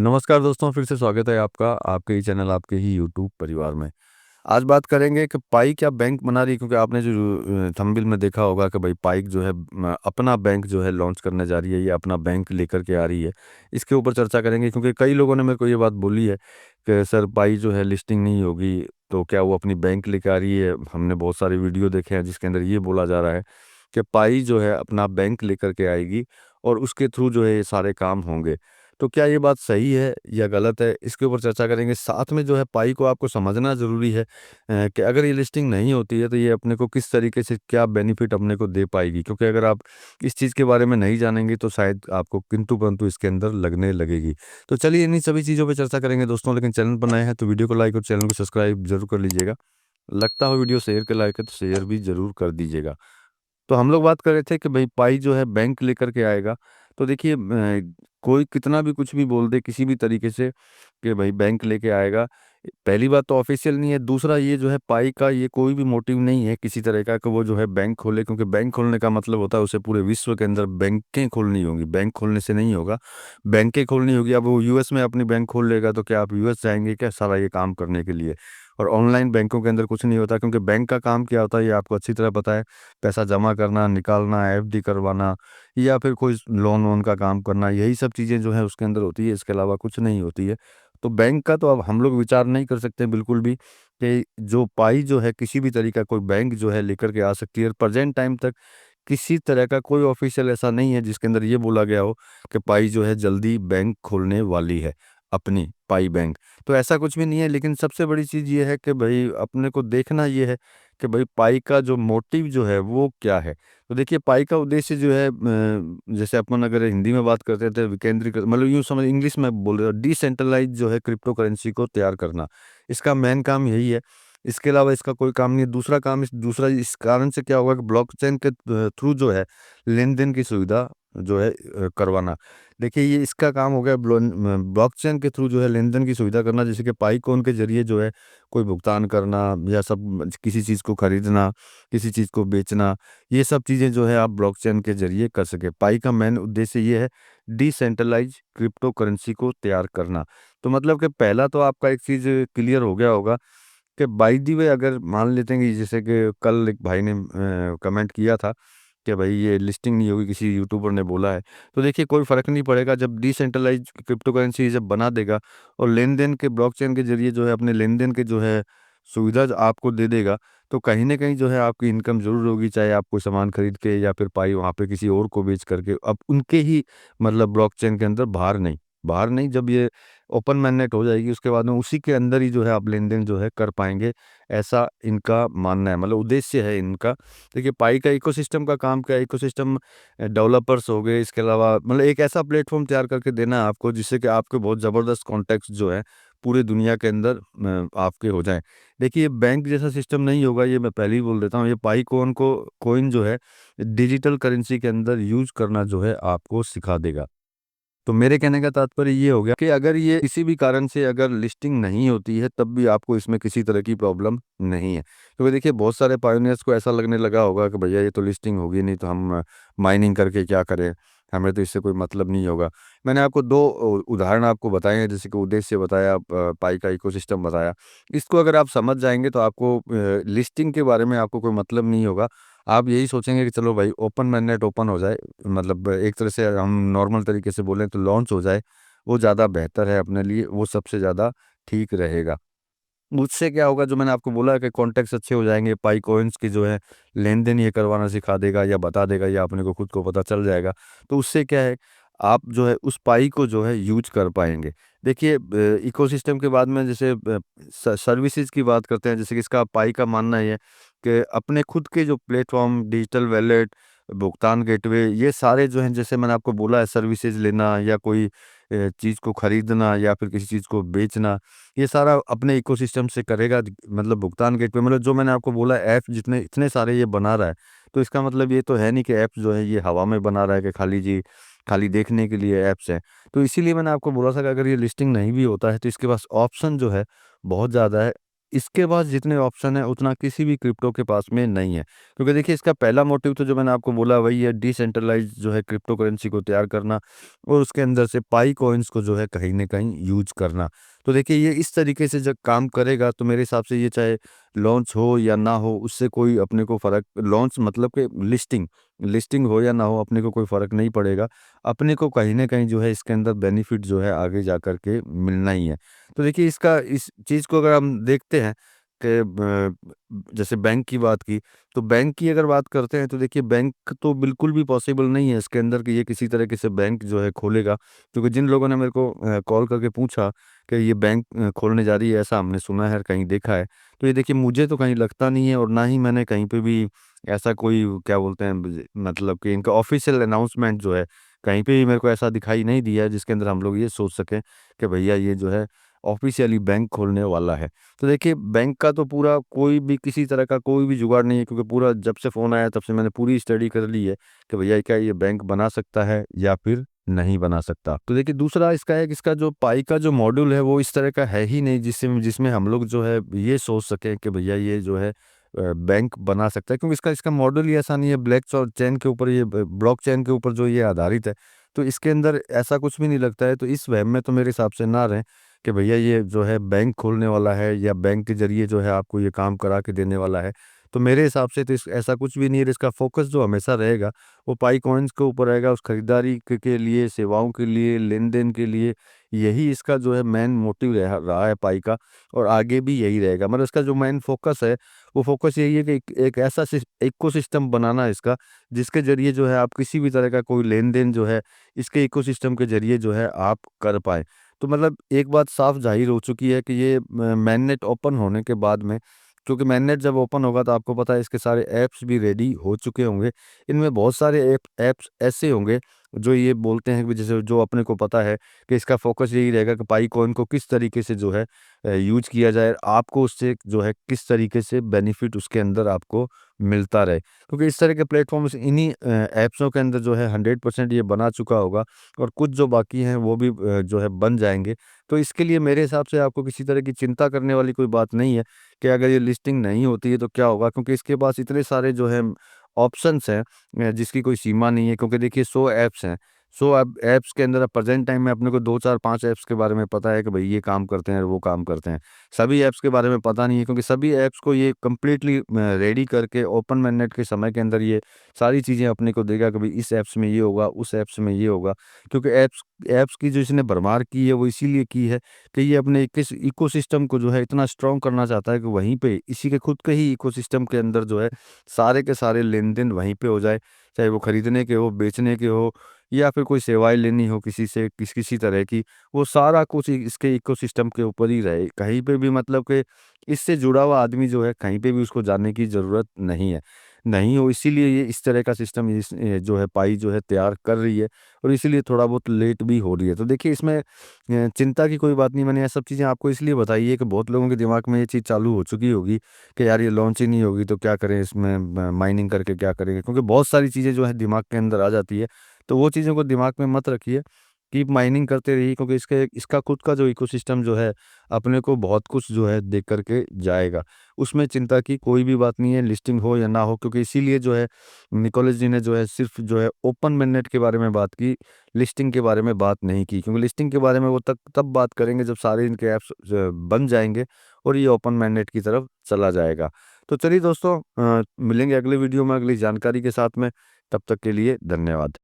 नमस्कार दोस्तों, फिर से स्वागत है आपका आपके ही चैनल, आपके ही यूट्यूब परिवार में। आज बात करेंगे कि पाई क्या बैंक बना रही है, क्योंकि आपने जो थंबनेल में देखा होगा कि भाई पाई जो है अपना बैंक जो है लॉन्च करने जा रही है, ये अपना बैंक लेकर के आ रही है। इसके ऊपर चर्चा करेंगे, क्योंकि कई लोगों ने मेरे को ये बात बोली है कि सर पाई जो है लिस्टिंग नहीं होगी, तो क्या वो अपनी बैंक लेकर आ रही है। हमने बहुत सारे वीडियो देखे हैं जिसके अंदर ये बोला जा रहा है कि पाई जो है अपना बैंक लेकर के आएगी और उसके थ्रू जो है ये सारे काम होंगे। तो क्या ये बात सही है या गलत है, इसके ऊपर चर्चा करेंगे। साथ में जो है पाई को आपको समझना ज़रूरी है कि अगर ये लिस्टिंग नहीं होती है तो ये अपने को किस तरीके से क्या बेनिफिट अपने को दे पाएगी, क्योंकि अगर आप इस चीज़ के बारे में नहीं जानेंगे तो शायद आपको किंतु परंतु इसके अंदर लगने लगेगी। तो चलिए इन्हीं सभी चीज़ों पे चर्चा करेंगे दोस्तों, लेकिन चैनल पर नए हैं तो वीडियो को लाइक और चैनल को सब्सक्राइब जरूर कर लीजिएगा। लगता हो वीडियो शेयर के लायक है तो शेयर भी ज़रूर कर दीजिएगा। तो हम लोग बात कर रहे थे कि भाई पाई जो है बैंक लेकर के आएगा। तो देखिए कोई कितना भी कुछ भी बोल दे किसी भी तरीके से कि भाई बैंक लेके आएगा, पहली बात तो ऑफिशियल नहीं है। दूसरा ये जो है पाई का ये कोई भी मोटिव नहीं है किसी तरह का कि वो जो है बैंक खोले, क्योंकि बैंक खोलने का मतलब होता है उसे पूरे विश्व के अंदर बैंकें खोलनी होंगी। बैंक खोलने से नहीं होगा, बैंकें खोलनी होगी। अब वो यूएस में अपनी बैंक खोल लेगा तो क्या आप यूएस जाएंगे क्या सारा ये काम करने के लिए। और ऑनलाइन बैंकों के अंदर कुछ नहीं होता, क्योंकि बैंक का काम क्या होता है ये आपको अच्छी तरह पता है। पैसा जमा करना, निकालना, एफडी करवाना या फिर कोई लोन वोन का काम करना, यही सब चीज़ें जो है उसके अंदर होती है, इसके अलावा कुछ नहीं होती है। तो बैंक का तो अब हम लोग विचार नहीं कर सकते बिल्कुल भी कि जो पाई जो है किसी भी तरीका कोई बैंक जो है लेकर के आ सकती है। प्रेजेंट टाइम तक किसी तरह का कोई ऑफिशियल ऐसा नहीं है जिसके अंदर ये बोला गया हो कि पाई जो है जल्दी बैंक खोलने वाली है, अपनी पाई बैंक। तो ऐसा कुछ भी नहीं है, लेकिन सबसे बड़ी चीज़ ये है कि भाई अपने को देखना ये है कि भाई पाई का जो मोटिव जो है वो क्या है। तो देखिए पाई का उद्देश्य जो है जैसे अपन अगर हिंदी में बात करते थे विकेंद्रीकृत, मतलब यूँ समझ, इंग्लिश में बोल रहे हो, डिसेंट्रलाइज जो है क्रिप्टो करेंसी को तैयार करना, इसका मेन काम यही है। इसके अलावा इसका कोई काम नहीं है। दूसरा काम दूसरा इस कारण से क्या होगा कि ब्लॉकचेन के थ्रू जो है लेन-देन की सुविधा जो है करवाना। देखिए ये इसका काम हो गया ब्लॉकचेन के थ्रू जो है लेन-देन की सुविधा करना, जैसे कि पाइकॉइन के ज़रिए जो है कोई भुगतान करना या सब किसी चीज़ को खरीदना, किसी चीज़ को बेचना, ये सब चीज़ें जो है आप ब्लॉकचेन के ज़रिए कर सकें। पाई का मेन उद्देश्य ये है डिसेंट्रलाइज़ क्रिप्टो करेंसी को तैयार करना। तो मतलब कि पहला तो आपका एक चीज़ क्लियर हो गया होगा कि बाय द वे अगर मान लेते हैं कि जैसे कि कल एक भाई ने कमेंट किया था कि भाई ये लिस्टिंग नहीं होगी, किसी यूट्यूबर ने बोला है। तो देखिए कोई फ़र्क नहीं पड़ेगा, जब डिसेंट्रलाइज़ क्रिप्टो करेंसी जब बना देगा और लेन-देन के ब्लॉकचेन के ज़रिए जो है अपने लेन-देन के जो है सुविधा आपको दे देगा, तो कहीं न कहीं जो है आपकी इनकम ज़रूर होगी, चाहे आप कोई सामान खरीद के या फिर पाई वहाँ पे किसी और को बेच करके। अब उनके ही मतलब ब्लॉकचेन के अंदर, बाहर नहीं, जब ये ओपन मैनेट हो जाएगी उसके बाद में उसी के अंदर ही जो है आप लेन-देन जो है कर पाएँगे, ऐसा इनका मानना है, मतलब उद्देश्य है इनका। देखिए पाई का इकोसिस्टम का काम क्या है, इकोसिस्टम डेवलपर्स हो गए, इसके अलावा मतलब एक ऐसा प्लेटफ़ॉर्म तैयार करके देना है आपको जिससे कि आपके बहुत ज़बरदस्त कॉन्टैक्ट्स जो है पूरी दुनिया के अंदर आपके हो जाएँ। देखिए बैंक जैसा सिस्टम नहीं होगा, ये मैं पहले ही बोल देता हूँ। ये पाई कॉइन जो है डिजिटल करेंसी के अंदर यूज़ करना जो है आपको सिखा देगा। तो मेरे कहने का तात्पर्य ये हो गया कि अगर ये किसी भी कारण से अगर लिस्टिंग नहीं होती है तब भी आपको इसमें किसी तरह की प्रॉब्लम नहीं है। क्योंकि देखिए बहुत सारे पायोनियर्स को ऐसा लगने लगा होगा कि भैया ये तो लिस्टिंग होगी नहीं तो हम माइनिंग करके क्या करें, हमें तो इससे कोई मतलब नहीं होगा। मैंने आपको 2 उदाहरण आपको बताए हैं, जैसे कि उद्देश्य बताया, पाई का इकोसिस्टम बताया। इसको अगर आप समझ जाएँगे तो आपको लिस्टिंग के बारे में आपको कोई मतलब नहीं होगा। आप यही सोचेंगे कि चलो भाई ओपन मैनेट ओपन हो जाए, मतलब एक तरह से हम नॉर्मल तरीके से बोलें तो लॉन्च हो जाए, वो ज़्यादा बेहतर है अपने लिए, वो सबसे ज़्यादा ठीक रहेगा। उससे क्या होगा, जो मैंने आपको बोला है कि कॉन्टैक्ट्स अच्छे हो जाएँगे, पाई कॉइन्स की जो है लेन-देन ये करवाना सिखा देगा या बता देगा या अपने को खुद को पता चल जाएगा। तो उससे क्या है, आप जो है उस पाई को जो है यूज़ कर पाएँगे। देखिए इकोसिस्टम के बाद में जैसे सर्विसेज़ की बात करते हैं, जैसे कि इसका पाई का मानना ये है कि अपने खुद के जो प्लेटफ़ॉर्म, डिजिटल वॉलेट, भुगतान गेटवे, ये सारे जो हैं, जैसे मैंने आपको बोला है, सर्विसेज़ लेना या कोई चीज़ को खरीदना या फिर किसी चीज़ को बेचना, ये सारा अपने इकोसिस्टम से करेगा। मतलब भुगतान गेटवे, मतलब जो मैंने आपको बोला ऐप जितने इतने सारे ये बना रहा है, तो इसका मतलब ये तो है नहीं कि ऐप जो है ये हवा में बना रहा है कि खाली देखने के लिए ऐप्स हैं। तो इसीलिए मैंने आपको बोला था कि अगर ये लिस्टिंग नहीं भी होता है तो इसके पास ऑप्शन जो है बहुत ज़्यादा है। इसके पास जितने ऑप्शन है उतना किसी भी क्रिप्टो के पास में नहीं है। क्योंकि देखिए इसका पहला मोटिव तो जो मैंने आपको बोला वही है, डिसेंट्रलाइज जो है क्रिप्टो करेंसी को तैयार करना और उसके अंदर से पाई कॉइन्स को जो है कहीं न कहीं यूज़ करना। तो देखिए ये इस तरीके से जब काम करेगा तो मेरे हिसाब से ये चाहे लॉन्च हो या ना हो उससे कोई अपने को फ़र्क, लॉन्च मतलब कि लिस्टिंग लिस्टिंग हो या ना हो अपने को कोई फ़र्क नहीं पड़ेगा। अपने को कहीं न कहीं जो है इसके अंदर बेनिफिट जो है आगे जा कर के मिलना ही है। तो देखिए इसका इस चीज़ को अगर हम देखते हैं कि जैसे बैंक की बात की, तो बैंक की अगर बात करते हैं तो देखिए बैंक तो बिल्कुल भी पॉसिबल नहीं है इसके अंदर कि ये किसी तरीके से बैंक जो है खोलेगा। क्योंकि जिन लोगों ने मेरे को कॉल करके पूछा कि ये बैंक खोलने जा रही है, ऐसा हमने सुना है, कहीं देखा है। तो ये देखिए मुझे तो कहीं लगता नहीं है और ना ही मैंने कहीं पे भी ऐसा कोई क्या बोलते हैं मतलब कि इनका ऑफ़िशियल अनाउंसमेंट जो है, कहीं पे भी मेरे को ऐसा दिखाई नहीं दिया है जिसके अंदर हम लोग ये सोच सकें कि भैया ये जो है ऑफ़िशियली बैंक खोलने वाला है। तो देखिए बैंक का तो पूरा कोई भी किसी तरह का कोई भी जुगाड़ नहीं है, क्योंकि पूरा जब से फ़ोन आया तब से मैंने पूरी स्टडी कर ली है कि भैया क्या ये बैंक बना सकता है या फिर नहीं बना सकता। तो देखिए दूसरा इसका है कि इसका जो पाई का जो मॉड्यूल है वो इस तरह का है ही नहीं जिससे जिसमें हम लोग जो है ये सोच सकें कि भैया ये जो है बैंक बना सकता है, क्योंकि इसका इसका मॉडल ही ऐसा नहीं है, ब्लैक और चेन के ऊपर ये ब्लॉकचेन के ऊपर जो ये आधारित है। तो इसके अंदर ऐसा कुछ भी नहीं लगता है, तो इस वहम में तो मेरे हिसाब से ना रहें कि भैया ये जो है बैंक खोलने वाला है या बैंक के ज़रिए जो है आपको ये काम करा के देने वाला है। तो मेरे हिसाब से तो इस ऐसा कुछ भी नहीं है, इसका फ़ोकस जो हमेशा रहेगा वो पाई कॉइन्स के ऊपर रहेगा, उस खरीदारी के लिए, सेवाओं के लिए, लेन-देन के लिए, यही इसका जो है मेन मोटिव रहा रहा है पाई का, और आगे भी यही रहेगा। मतलब इसका जो मेन फ़ोकस है, वो फ़ोकस यही है कि एक ऐसा इकोसिस्टम बनाना है इसका, जिसके ज़रिए जो है आप किसी भी तरह का कोई लेन-देन जो है, इसके इकोसिस्टम के ज़रिए जो है आप कर पाएँ। तो मतलब एक बात साफ ज़ाहिर हो चुकी है कि ये मैननेट ओपन होने के बाद में, क्योंकि मैननेट जब ओपन होगा तो आपको पता है इसके सारे ऐप्स भी रेडी हो चुके होंगे। इनमें बहुत सारे ऐप्स ऐसे होंगे जो ये बोलते हैं कि जैसे जो अपने को पता है कि इसका फ़ोकस यही रहेगा कि पाई कॉइन को किस तरीके से जो है यूज़ किया जाए, आपको उससे जो है किस तरीके से बेनिफिट उसके अंदर आपको मिलता रहे। क्योंकि इस तरह के प्लेटफ़ॉर्म्स इन्हीं ऐप्सों के अंदर जो है 100% ये बना चुका होगा, और कुछ जो बाकी हैं वो भी जो है बन जाएँगे। तो इसके लिए मेरे हिसाब से आपको किसी तरह की चिंता करने वाली कोई बात नहीं है कि अगर ये लिस्टिंग नहीं होती है तो क्या होगा? क्योंकि इसके पास इतने सारे जो है ऑप्शंस हैं जिसकी कोई सीमा नहीं है, क्योंकि देखिए 100 ऐप्स हैं। 100 ऐप्स के अंदर अब प्रेज़ेंट टाइम में अपने को 2, 4, 5 ऐप्स के बारे में पता है कि भई ये काम करते हैं, वो काम करते हैं। सभी ऐप्स के बारे में पता नहीं है, क्योंकि सभी ऐप्स को ये कंप्लीटली रेडी करके ओपन मैनेट के समय के अंदर ये सारी चीज़ें अपने को देगा कि भई इस ऐप्स में ये होगा, उस ऐप्स में ये होगा। क्योंकि ऐप्स ऐप्स की जो इसने भरमार की है वो इसीलिए की है कि ये अपने किस इकोसिस्टम को जो है इतना स्ट्रॉन्ग करना चाहता है कि वहीं पे इसी के खुद के ही इकोसिस्टम के अंदर जो है सारे के सारे लेन-देन वहीं पे हो जाए। चाहे वो खरीदने के हो, बेचने के हो या फिर कोई सेवाएँ लेनी हो किसी से किसी तरह की, वो सारा कुछ इसके इकोसिस्टम के ऊपर ही रहे। कहीं पे भी मतलब कि इससे जुड़ा हुआ आदमी जो है कहीं पे भी उसको जाने की ज़रूरत नहीं है। नहीं हो इसीलिए ये इस तरह का सिस्टम जो है पाई जो है तैयार कर रही है, और इसीलिए थोड़ा बहुत लेट भी हो रही है। तो देखिए इसमें चिंता की कोई बात नहीं, मैंने ये सब चीज़ें आपको इसलिए बताई है कि बहुत लोगों के दिमाग में ये चीज़ चालू हो चुकी होगी कि यार ये लॉन्च ही नहीं होगी तो क्या करें इसमें, माइनिंग करके क्या करेंगे? क्योंकि बहुत सारी चीज़ें जो है दिमाग के अंदर आ जाती है। तो वो चीज़ों को दिमाग में मत रखिए, कीप माइनिंग करते रहिए, क्योंकि इसका खुद का जो इकोसिस्टम जो है अपने को बहुत कुछ जो है दे कर के जाएगा। उसमें चिंता की कोई भी बात नहीं है, लिस्टिंग हो या ना हो, क्योंकि इसीलिए जो है निकोलस जी ने जो है सिर्फ़ जो है ओपन मैनेट के बारे में बात की, लिस्टिंग के बारे में बात नहीं की। क्योंकि लिस्टिंग के बारे में वो तब बात करेंगे जब सारे इनके ऐप्स बन जाएँगे और ये ओपन मैनेट की तरफ चला जाएगा। तो चलिए दोस्तों मिलेंगे अगले वीडियो में अगली जानकारी के साथ में, तब तक के लिए धन्यवाद।